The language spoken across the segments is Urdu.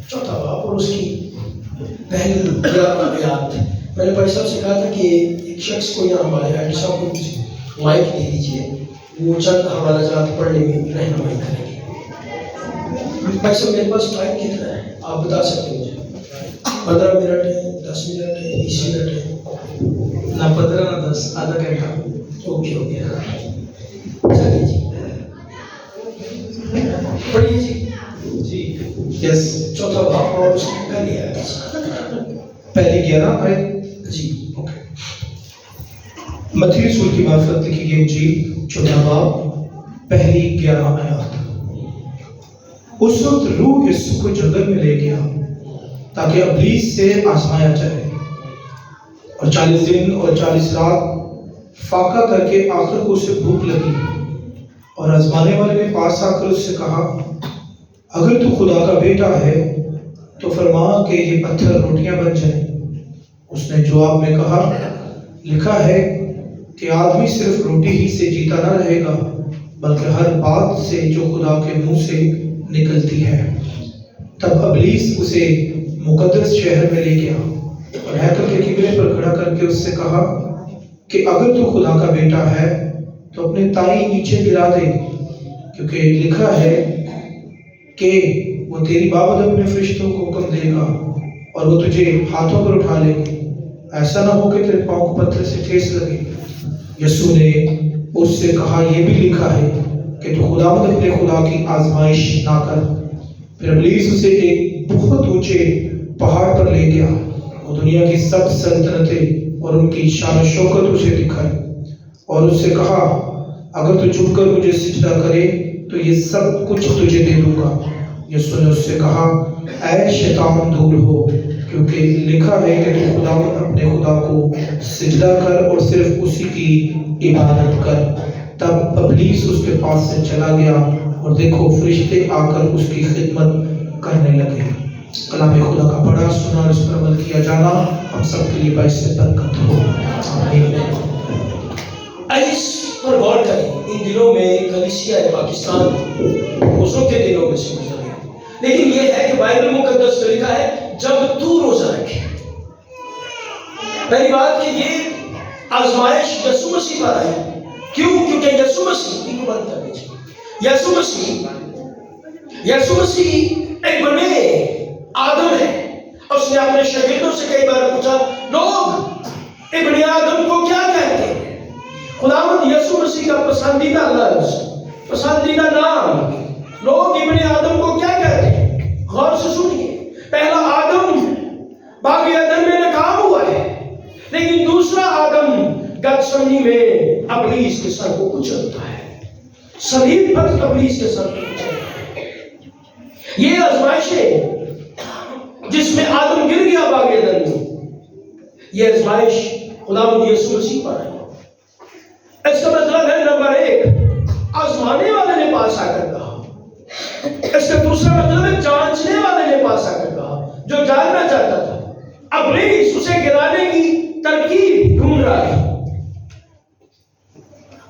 چوتھا باب اور اس کی پہلی 11 آیات. میں نے بھائی صاحب سے کہا تھا کہ ایک شخص کو یہاں ہمارے ایڈ صاحب کو مائک دے دیجیے، وہ چند حوالہ جات پڑھنے میں رہنمائی کریں گے. بھائی صاحب میرے پاس ٹائم کتنا ہے آپ بتا سکتے ہیں مجھے؟ 15 منٹ ہے، 10 منٹ ہے، 20 منٹ ہے؟ نہ 15 نہ 10، آدھا گھنٹہ. اوکے اوکے چلیے جی پڑھیے جی. جی یس. چوتھا باب اور اس کی پہلی آیت. پہلی 11 آیت. جی اوکے. متی رسول کی معرفت لکھی گئی انجیل 14 باب پہلی 11 آیات. اس وقت روح یسوع کو جنگل میں لے گیا تاکہ ابلیس سے آزمایا جائے، اور 40 دن اور 40 رات فاقہ کر کے آخر کو اسے بھوک لگی، اور آزمانے والے نے پاس آ کر اس سے کہا اگر تو خدا کا بیٹا ہے تو فرما کہ یہ پتھر روٹیاں بن جائیں. اس نے جواب میں کہا لکھا ہے کہ آدمی صرف روٹی ہی سے جیتا نہ رہے گا بلکہ ہر بات سے جو خدا کے منہ سے نکلتی ہے. تب ابلیس اسے مقدس شہر میں لے گیا اور ہیکل کے قبلے پر کھڑا کر کے اس سے کہا کہ اگر تو خدا کا بیٹا ہے تو اپنے تائی نیچے گرا دے، کیونکہ لکھا ہے کہ وہ تیری بابت اپنے فرشتوں کو حکم دے گا اور وہ تجھے ہاتھوں پر اٹھا لیں گے، ایسا نہ ہو کہ تیرے پاؤں کو پتھر سے ٹھیس لگے. یسوع نے اس سے کہا یہ بھی لکھا ہے کہ تو خداوند اپنے خدا کی آزمائش نہ کر. پھر ابلیس اسے ایک بہت اونچے پہاڑ پر لے گیا. وہ دنیا کی سب سلطنتیں اور ان کی شان و شوکت اسے دکھائی اور اس سے کہا اگر تو جھک کر مجھے سجدہ کرے تو یہ سب کچھ تجھے دے دوں گا. یسوع نے اس سے کہا اے شیطان دور ہو، کیونکہ لکھا ہے کہ تو خداوند اپنے خدا کو سجدہ کر اور صرف اسی کی عبادت کر. تب ابلیس اس کے پاس سے چلا گیا اور دیکھو فرشتے آ کر اس کی خدمت کرنے لگے. کلام خدا کا پڑھا سنا اور اس پر عمل کیا جانا ہم سب کے لیے باعث برکت ہو. آمین. اس پر غور کریں. ان دنوں میں کلیسیا پاکستان روزوں کے دنوں میں سے گزر گیا، لیکن یہ ہے کہ بائبل مقدس میں لکھا ہے جب تو روزہ رکھے. پہلی بات کہ یہ آزمائش یسوع مسیح پر آئی. کیوں؟ کیونکہ یسوع مسیح کو بند کر دیجیے. یسوع مسیح ایک بنے آدم ہے. اس نے اپنے شاگردوں سے کئی بار پوچھا لوگ ابن آدم کو کیا کہتے ہیں؟ خداوند یسوع مسیح کا پسندیدہ لفظ، پسندیدہ نام، لوگ ابن آدم کو کیا کہتے ہیں؟ غور سے سنیے. پہلا آدم باغ عدن میں ناکام ہوا ہے، لیکن دوسرا آدم گتسمنی میں ابلیس کے سر کو کچلتا ہے. صلیب پر ابلیس کے سر کو کچلتا ہے. یہ آزمائشیں جس میں آدم گر گیا باغ عدن میں، یہ آزمائش خداوند یسوع مسیح پر آئی. اس کا مطلب ہے نمبر 1 آزمانے والے نے پاس آ کر کہا. اس کا دوسرا مطلب ہے جانچنے والے نے پاس آ کر کہا جو جاننا چاہتا تھا. ابلیس اسے گرانے کی ترکیب ڈھونڈ رہا ہے.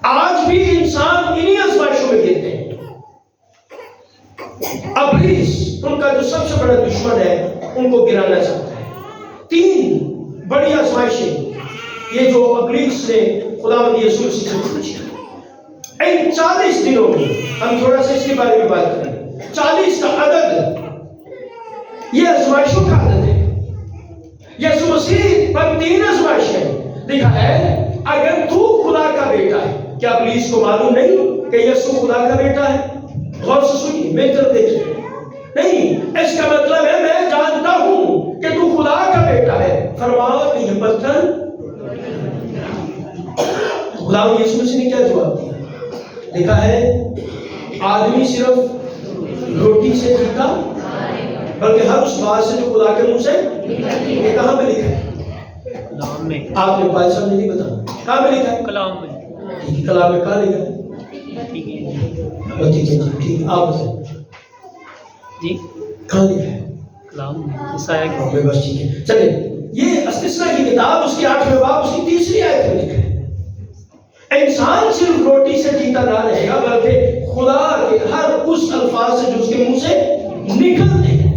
آج بھی انسان انہی آزمائشوں میں گرتے ہیں. ابلیس ان کا جو سب سے بڑا دشمن ہے ان کو گرانا چاہتا ہے. 3 بڑی آزمائشیں یہ جو ابلیس نے خداوند یسوع مسیح سے پوچھی. ان 40 دنوں میں ہم تھوڑا سا اس کے بارے میں بات کریں. 40 کا عدد یہ آزمائشوں کا عدد ہے. یسوع مسیح پر 3 آزمائشیں لکھا ہے اگر تو خدا کا بیٹا ہے. کیا ابلیس کو معلوم نہیں کہ یسوع خدا کا بیٹا ہے؟ غور سے سنیے، میری طرف دیکھیے. نہیں، اس کا مطلب ہے میں جانتا ہوں کہ تو خدا کا بیٹا ہے، فرما کہ یہ پتھر. خدا یسوع مسیح نے کیا جواب دیا؟ لکھا ہے آدمی صرف روٹی سے جیتا بلکہ ہر اس بات سے جو خدا کے منہ سے. یہ کہاں پہ لکھا ہے؟ کلام میں. آپ نے بھائی صاحب نے نہیں بتا کہاں پہ لکھا ہے؟ کلام میں. کلام میں کہاں لکھا ہے؟ ٹھیک ہے ٹھیک ہے آپ جی. کہاں لکھا ہے؟ کلام میں عیسائی میں بس ٹھیک ہے. چلیں یہ استثنا کی کتاب اس کی 8ویں باب اس کی 3ری آیت میں لکھا ہے انسان صرف روٹی سے جیتا نہ رہے گا بلکہ خدا کے ہر اس الفاظ سے جو اس کے منہ سے نکلتے ہیں.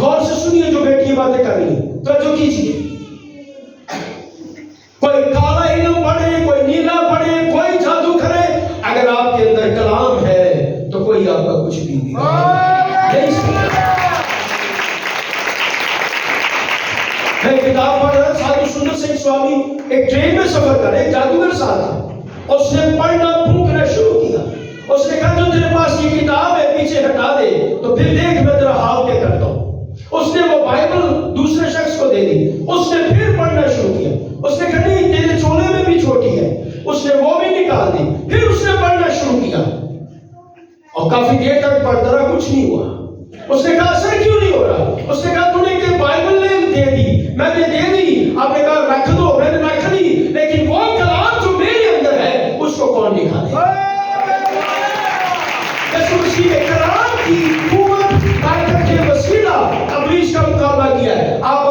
غور سے سنیے جو بیٹی باتیں کر رہی ہیں، توجہ کیجیے. کوئی کالا علم پڑھے، کوئی نیلا پڑھے، کوئی جادو کرے، اگر آپ کے اندر کلام ہے تو کوئی آپ کا کچھ بھی نہیں سکتا. میں کتاب پڑھ رہا سادھو سندر سنگھ سوامی ایک ٹرین میں سفر کر رہے، ایک جادوگر ساتھ تھا. اس نے پڑھنا پھونکنا شروع کیا. اس نے کہا جو تیرے پاس یہ کتاب ہے پیچھے ہٹا دے تو پھر دیکھ میں تیرا حال کیا کرتا ہوں. اس نے وہ بائبل دوسرے شخص کو دے دی. اس نے پھر پڑھنا شروع کیا. اس نے کہا نہیں تیرے چولے میں بھی چھوٹی ہے. اس نے وہ بھی نکال دی. پھر اس نے پڑھنا شروع کیا اور کافی دیر تک پڑھتا رہا، کچھ نہیں ہوا. اس نے کہا اثر کیوں نہیں ہو رہا؟ اس نے کہا تو نے کہ بائبل نے دے دی، میں نے دے دی. آپ نے کہا رکھ دو، میں نے رکھ دی، لیکن وہ کلام جو میرے اندر ہے اس کو کون نکالے؟ یسوع مسیح نے کلام کی قوت طاقت کے وسیلہ ابلیس کا مقابلہ کیا ہے. آپ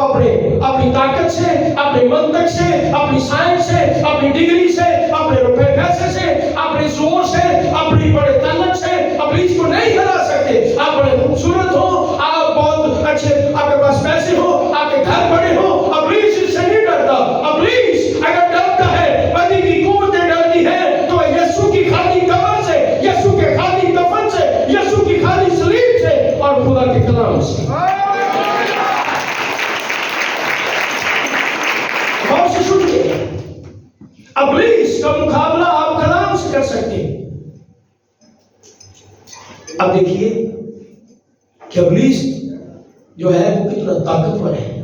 اپنی طاقت سے، اپنے منطق سے، اپنی سائنس سے، اپنی ڈگری سے، اپنے روپے پیسے سے، اپنے زور سے، اپنی بڑے طاقت سے ابلیس کو نہیں ہرا سکتے. آپ بڑے خوبصورت ہو، آپ بہت اچھے، آپ کے پاس پیسے ہو، آپ کے گھر بڑے ہو، ابلیس اس سے نہیں ڈرتا. ابلیس اگر ڈرتا ہے، بدی کی قوتیں ڈرتی ہیں تو یسوع کی خالی قبر سے، یسوع کے خالی کفن سے، یسوع کی خالی صلیب سے اور خدا کے کلام سے. غور سے سنیے، ابلیس کا مقابلہ آپ کلام سے کر سکتے ہیں. اب دیکھیے کہ ابلیس جو ہے وہ کتنا طاقتور ہے.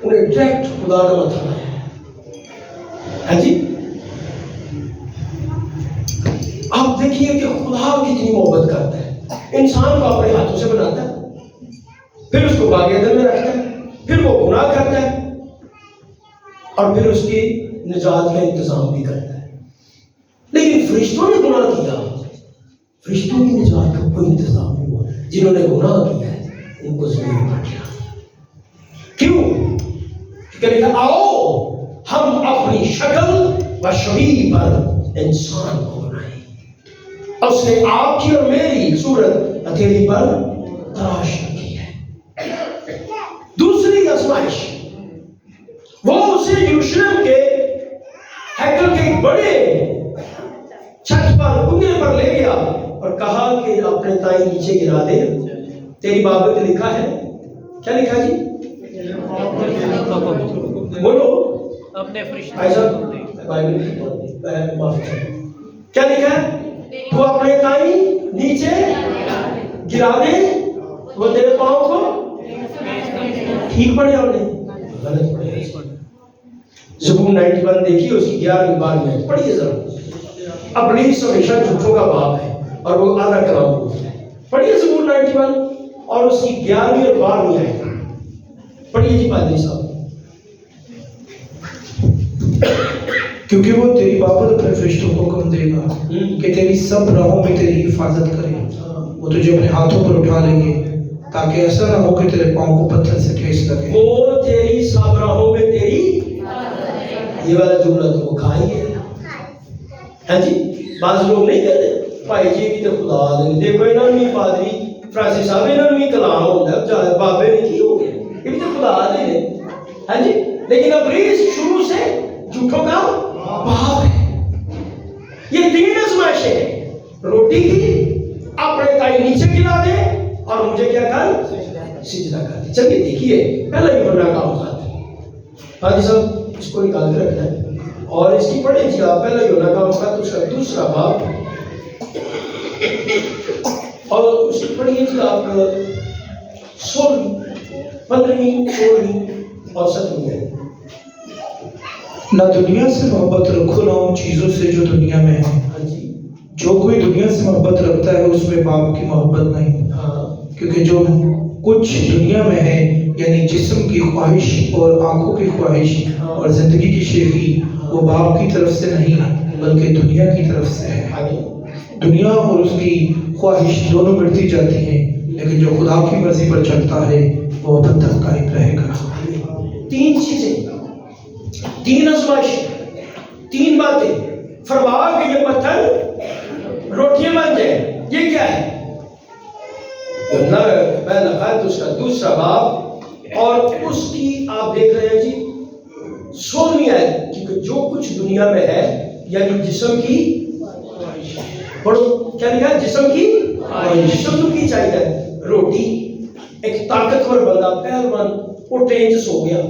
انہیں ڈائریکٹ خدا نے بتانا ہے جی. آپ دیکھیے کہ خدا کتنی محبت کرتا ہے. انسان کو اپنے ہاتھوں سے بناتا ہے، پھر اس کو باغیدے میں رکھتا ہے، پھر وہ گناہ کرتا ہے اور پھر اس کی نجات کا انتظام بھی کرتا ہے. لیکن فرشتوں نے گناہ کیا، فرشتوں کی نجات کا کوئی انتظام نہیں ہوا. جنہوں نے گناہ کیا ہے ان کو زمین پر کیا. کیوں؟ کہ لکھا آؤ ہم اپنی شکل و شبیہ پر انسان کو بنائیں. اس نے آپ کی اور میری صورت ہتھیلی پر تراش کی ہے. دوسری آزمائش، وہ اسے یروشلم کے ہیکل کے ایک بڑے چھت پر کنگرے پر لے گیا اور کہا کہ اپنے تائیں نیچے گرا دے. تیری بابت لکھا ہے، کیا لکھا جی؟ بولو اپنے کیا لکھا ہے؟ تو اپنے تائیں نیچے گرا دے، وہ تیرے پاؤں کو ٹھیک پڑے اور نہیں غلط پڑے. زبور 91 دیکھیے، اس کی 11ویں بار میں پڑھیے ذرا. ابلیس ہمیشہ جھوٹوں کا باپ ہے اور وہ آدھا کلام بولتا ہے. پڑھیے زبور 91 اور اس کی 11ویں اور 12ویں آیت. پڑھیے جی پادری صاحب. کیونکہ وہ تیری بابت اپنے فرشتوں کو حکم دے گا کہ تیری سب راہوں میں تیری حفاظت کریں. وہ تجھے اپنے ہاتھوں پر اٹھا لیں گے تاکہ ایسا نہ ہو کہ تیرے پاؤں کو پتھر سے ٹھیس لگے. وہ تیری سب راہوں میں تیری، یہ والا جملہ تو وہ کھا ہی ہے. ہاں جی، بعض لوگ نہیں کہتے بھائی جی بھی تو خدا نے دیکھو انہوں نے پادری فرانسس صاحب انہوں نے کلام ہوتا ہے، بابے نے کی ہو گیا، یہ بھی تو خدا نے. ہاں جی، لیکن ابلیس شروع سے جھوٹوں کا باپ ہے. یہ 3 آزمائشیں ہیں. روٹی کی، اپنے تائیں نیچے گرا دے اور مجھے کیا کر؟ سجدہ کر دے. چلیے دیکھیے پہلا یوحنا کا اوقات ہے. حاجی صاحب اس کو نکال کے رکھنا ہے اور اس کی پڑھیں جی آپ. پہلا یوحنا کا اوقات اس کا 2 باب اور اس کی پڑھیے جی آپ 15ویں 16ویں اور 17ویں. نہ دنیا سے محبت رکھو نہ ان چیزوں سے جو دنیا میں ہے. جو کوئی دنیا سے محبت رکھتا ہے اس میں باپ کی محبت نہیں. کیونکہ جو کچھ دنیا میں ہے یعنی جسم کی خواہش اور آنکھوں کی خواہش اور زندگی کی شیخی، وہ باپ کی طرف سے نہیں بلکہ دنیا کی طرف سے ہے. دنیا اور اس کی خواہش دونوں مٹتی جاتی ہیں، لیکن جو خدا کی مرضی پر چلتا ہے وہ ابد تک قائم رہے گا. 3 چیزیں، 3 آزمائش، 3 باتیں. فرما کہ یہ پتھر روٹیاں بن جائے. یہ کیا ہے؟ پہلا خط اس کا دوسرا باب اور اس کی آپ دیکھ رہے ہیں جی 16ویں آیت، کیونکہ جو کچھ دنیا میں ہے یعنی جسم کی پڑھو کیا لکھا ہے؟ جسم کی جسم تو کی چاہیے روٹی. ایک طاقتور بندہ پہلوان وہ ٹرین چ سو گیا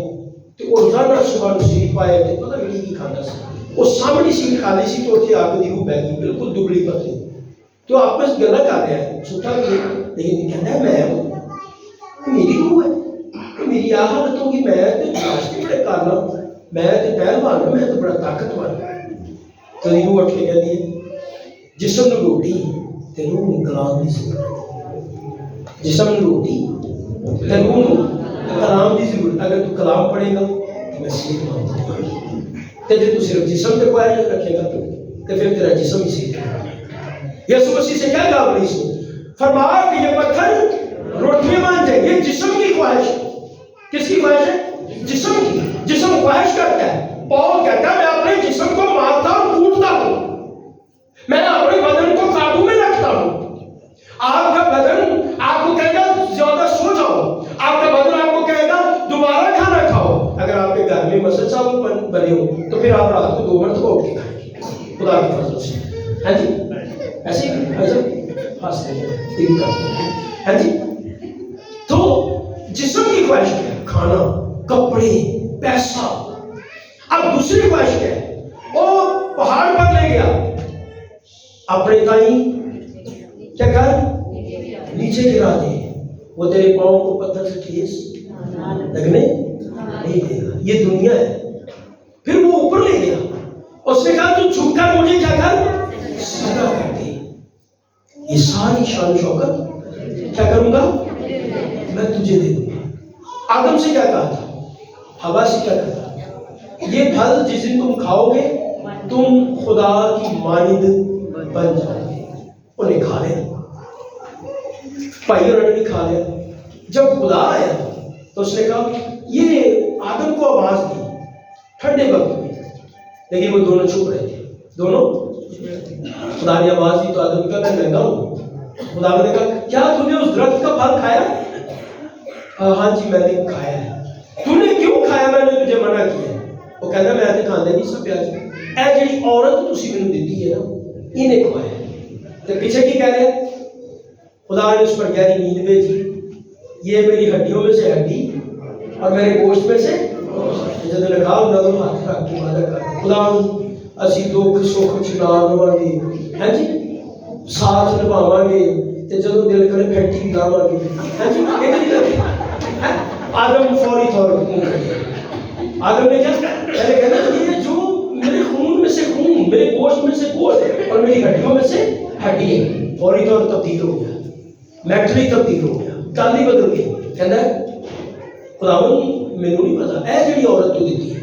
تو وہ روزانہ صبح سیٹ پائے تے پتہ نہیں کی کھانا سی، وہ سامنے سیٹ کھالی سی تو اتنے آ کے دیکھو بہ گئی بالکل دبلی پتلی، تو آپس گلا کر رہے ہیں سوچا کہ لیکن کہنا ہے میں میری روح ہے میری آ حالت ہوگی، میں راستے بڑے کر رہا ہوں، میں پہلوان ہوں، میں تو بڑا طاقتور ہوں. تو روح اٹھ کے کہہ دیے جسم نو روٹی تے روح نو کلام دی ضرورت، جسم نو روٹی تے روح نو کلام دی ضرورت. اگر تو کلام پڑھے گا تو میں صحت مند ہوں، تے جے تو صرف جسم تے خواہش رکھے گا تو پھر تیرا جسم ہی صحت مند ہے. یسوع مسیح سے کیا کہا ابلیس نے؟ فرمایا کہ یہ پتھر روٹی بن جائے. یہ جسم کی خواہش ہے. کس کی خواہش ہے؟ جسم کی. جسم خواہش کرتا ہے. پاؤل کہتا ہے میں اپنے جسم کو مارتا اور کوٹتا ہوں، میں اپنے بدن کو قابو میں رکھتا ہوں. آپ کا بدن آپ کو کہے گا زیادہ سو جاؤ، آپ کا بدن آپ کو کہے گا دوبارہ کھانا کھاؤ. اگر آپ کے گھر میں مسجد چاول بنے ہو تو پھر آپ رات کو 2 مرتبہ اٹھ کے کھائیں گے خدا کے فضل سے. ہاں جی ایسے ہی ہاں جی. تو جسم کی خواہش کیا ہے؟ کھانا، کپڑے، پیسہ. اب دوسری خواہش کیا ہے؟ وہ پہاڑ پر لے گیا اپنے تائیں کیا کر نیچے گرا دے، وہ تیرے پاؤں کو پتھر سے ٹھیس لگنے نہیں دے گا. یہ دنیا ہے. پھر وہ اوپر لے گیا، اس نے کہا تو جھک کر مجھے کیا کر سجدہ کر دے. یہ ساری شان شوکت کیا کروں گا میں تجھے دے دوں گا. آدم سے کیا کہا تھا؟ ہوا سے کیا کہا تھا؟ یہ پھل جس دن تم کھاؤ گے تم خدا کی مانند بن جاؤ گے. انہیں کھا لیا، بھائی انہوں نے بھی کھا لیا. جب خدا آیا تو اس نے کہا یہ آدم کو آواز دی ٹھنڈے وقت میں، لیکن وہ دونوں چھپ رہے تھے. دونوں خدا نے آواز دی تو آدم کہا میں ننگا ہوں. خدا نے کہا کیا تم نے اس درخت کا پھل کھایا؟ ہاں جی میں نے کھایا ہے. تو نے کیوں کھایا؟ میں نے تجھے منع کیا. وہ کہتا میں تے کھاندے نہیں سب پیاز. اے جڑی عورت تسی مینوں دتی ہے نا انہیں کھوایا. تے پیچھے کی کہہ رہے ہیں؟ خدا نے اس پر گہری نیند بھیجی. یہ میری ہڈیوں میں سے ہڈی اور میرے گوشت میں سے جب لگا ہوگا تو ہاتھ رکھ کے وعدہ کر خدا اسی دکھ سکھ چ نال رواں گے، ہاں جی ساتھ نبھاواں گے تے جدوں دل کرے پھٹی بھی لاواں گے. ہاں جی یہ نہیں لگے. آدم فوری طور پر آدم نے کیا پہلے کہنا یہ جو میرے خون میں سے خون، میرے گوشت میں سے گوشت اور میری ہڈیوں میں سے ہڈی ہے. فوری طور تبدیل ہو گیا، میٹری تبدیل ہو گیا، گل ہی بدل گئی. کہنا خداوند مینوں نہیں پتا اے جڑی عورت تو دیتی ہے.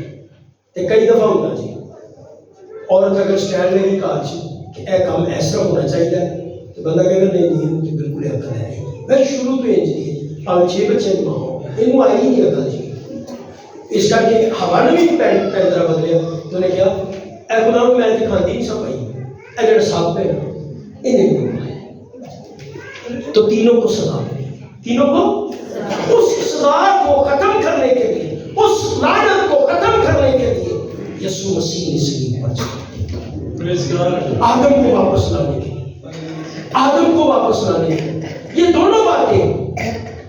تے کئی دفعہ ہوتا جی عورت اگر سٹینڈ لے کہا کہ اے کام ایسا ہونا چاہیے تو بندہ کہے گا نہیں نہیں مجھے بالکل عقل ہے. میں شروع تو انج دی اور 6 بچے کی ماں ہوں انہوں آئی نہیں عقل جی. اس کر کے ہوا نے بھی پینترا بدلیا تو انہیں کیا اے خداوند میں تے کھاندی نہیں سب پائی اے جڑا سب ہے انہیں نہیں کھایا. تو تینوں کو سزا دی، تینوں کو اس سزا کو ختم کرنے کے لیے، اس لعنت کو ختم کرنے کے لیے یسوع مسیح نے صلیب پر چڑھا آدم کو واپس لانے کے لیے، آدم کو واپس لانے کے لیے. یہ دونوں باتیں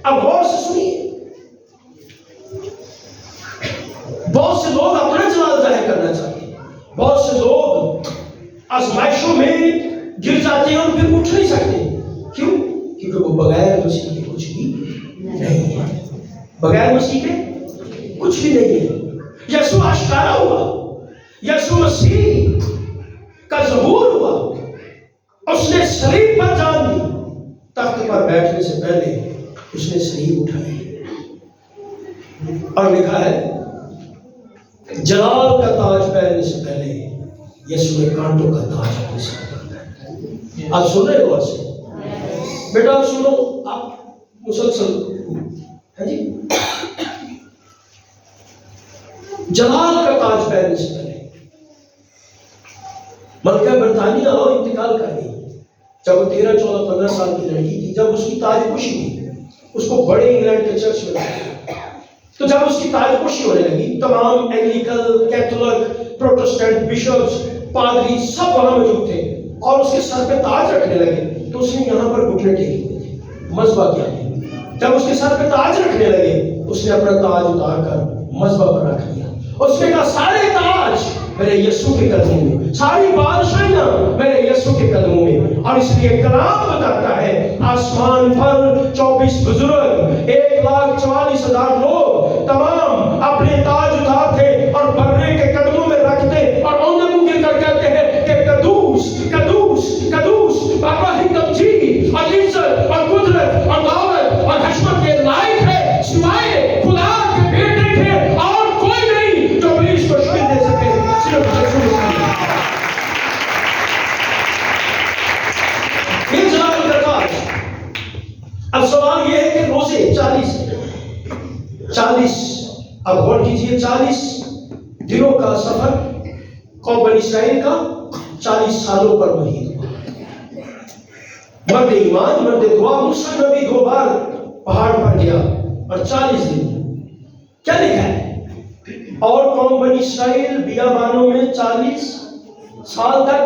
اب غور سے سنیے. بہت سے لوگ اپنا جلال ظاہر کرنا چاہتے ہیں، بہت سے لوگ آزمائشوں میں گر جاتے ہیں اور پھر اٹھ نہیں سکتے. کیوں؟ کیونکہ وہ بغیر مسیح کے کچھ بھی نہیں ہے. بغیر مسیح کے کچھ بھی نہیں ہے. یسوع آشکارا ہوا، یسوع مسیح کا ظہور ہوا، اس نے صلیب پر جان دی. تخت پر بیٹھنے سے پہلے اس نے صلیب اٹھائی اور لکھا ہے جلال کا تاج پہننے سے پہلے یسوع نے کانٹوں کا تاج اپنے سر پر پہنا. آپ سن رہے غور سے بیٹا؟ آپ سنو، آپ مسلسل ہے جی. جلال کا تاج پہننے سے پہلے ملکہ برطانیہ اور انتقال کر گئی. جب وہ 13 14 15 سال کی لڑکی تھی، جب اس کی تاج پوشی ہوئی، اس کو بڑے انگلینڈ کے چرچ میں لایا، تو جب اس کی تاج پوشی ہونے لگی، تمام اینگلیکل، کیتھولک، پروٹسٹنٹ، بشپس، پادری سب وہاں موجود تھے اور اس کے سر پہ تاج رکھنے لگے، تو اس نے یہاں پر گھٹنے ٹیکے ہوئے تھے، مذبح کیا ہے۔ جب اس کے سر پہ تاج رکھنے لگے، اس نے اپنا تاج اتار کر مذبح پر رکھ دیا۔ اس نے کہا سارے تاج میرے یسوع کے قدموں میں، ساری بادشاہیاں میرے یسوع کے قدموں میں۔ اور اس لیے کلام بتاتا ہے آسمان پر 24 بزرگ، 1,44,000 لوگ تمام اپنے تاج اٹھاتے اور برے کے قدموں میں رکھتے اور اونگے منہ کر کہتے ہیں کہ قدوس قدوس قدوس بابا ہی تمجید اور عزت اور قدرت اور دولت اور حشمت کے لائق ہے، سوائے خدا کے بیٹے کے اور کوئی نہیں جو ابلیس کو شکست دے سکے، صرف یسوع مسیح۔ یہ جلال کا تاج۔ اب سوال یہ ہے کہ روزے 40 اب غور کیجئے، 40 دنوں کا سفر قوم بنی اسرائیل کا 40 سالوں پر محیط ہوا۔ مرد ایمان، مرد دعا موسیٰ نبی 2 بار پہاڑ پر گیا اور 40 دن کیا لکھا ہے؟ اور قوم بنی اسرائیل بیابانوں میں 40 سال تک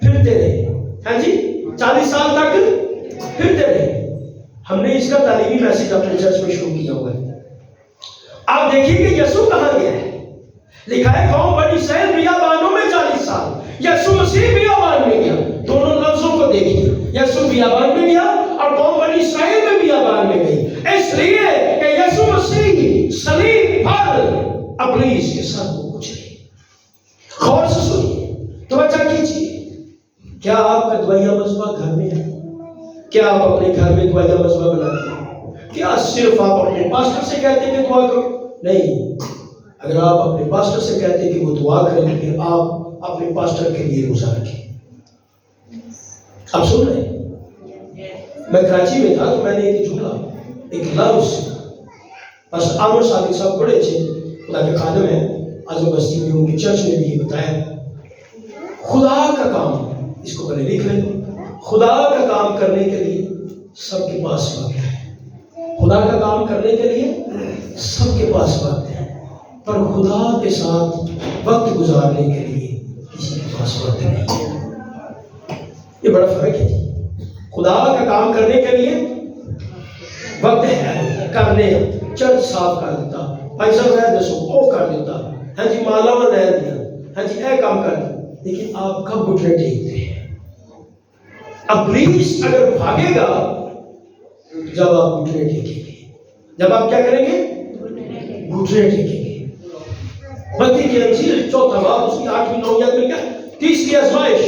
پھرتے رہے۔ ہاں جی، 40 سال تک پھرتے رہے۔ ہم نے اس کا تعلیمی میسج اپنے چرچ میں شروع کیا ہوا ہے۔ آپ دیکھیں کہ یسوع کہاں گیا ہے؟ لکھا ہے قوم بنی اسرائیل بیابانوں میں 40 سال، یسوع مسیح بیابان میں گیا۔ دونوں لفظوں کو دیکھیے، یسوع بیابان میں گیا اور قوم بنی اسرائیل میں بیابان میں گئی، اس لیے کہ یسوع مسیح صلیب پر ابلیس کے سر کو کچلے۔ غور سے سنیے، توجہ کیجیے، کیا آپ کا دعائیہ مذبح گھر میں ہے؟ کیا آپ اپنے گھر میں دعائیہ مذبح بناتے ہیں؟ کیا صرف آپ اپنے پاسٹر سے کہتے ہیں کہ دعا کرو؟ نہیں، اگر آپ اپنے پاسٹر سے کہتے ہیں کہ وہ دعا کریں، پھر آپ اپنے پاسٹر کے لیے روزہ رکھیں۔ آپ سن رہے ہیں؟ میں کراچی میں تھا تو میں نے ایک جملہ، ایک لفظ، بس عامر صادق صاحب بڑے اچھے خدا کے خادم ہیں، اعظم بستی میں ان کے چرچ میں بھی یہ بتایا، خدا کا کام، اس کو پہلے لکھ لیں، خدا کا کام کرنے کے لیے سب کے پاس وقت ہے۔ خدا کا کام کرنے کے لیے سب کے پاس وقت ہے، پر خدا کے ساتھ وقت گزارنے کے لیے کسی کے پاس وقت نہیں ہے۔ یہ بڑا فرق ہے۔ خدا کا کام کرنے کے لیے وقت ہے، کرنے، چرچ صاف کر دیتا، بھائی صاحب ہے دسو وہ کر دیتا، ہاں جی مالا وہ رہ دیا، ہاں جی اے کام کر دیا، لیکن آپ کب گھٹنے ٹیکتے ہیں؟ ابلیس اگر بھاگے گا جب آپ گھٹنے ٹیکیں گے، جب آپ کیا کریں گے؟ گھٹنے ٹیکیں گے۔ متی کی انجیل 4 باب اس کی 8ویں 9ویں آیت میں کیا؟ 30 کی آزمائش،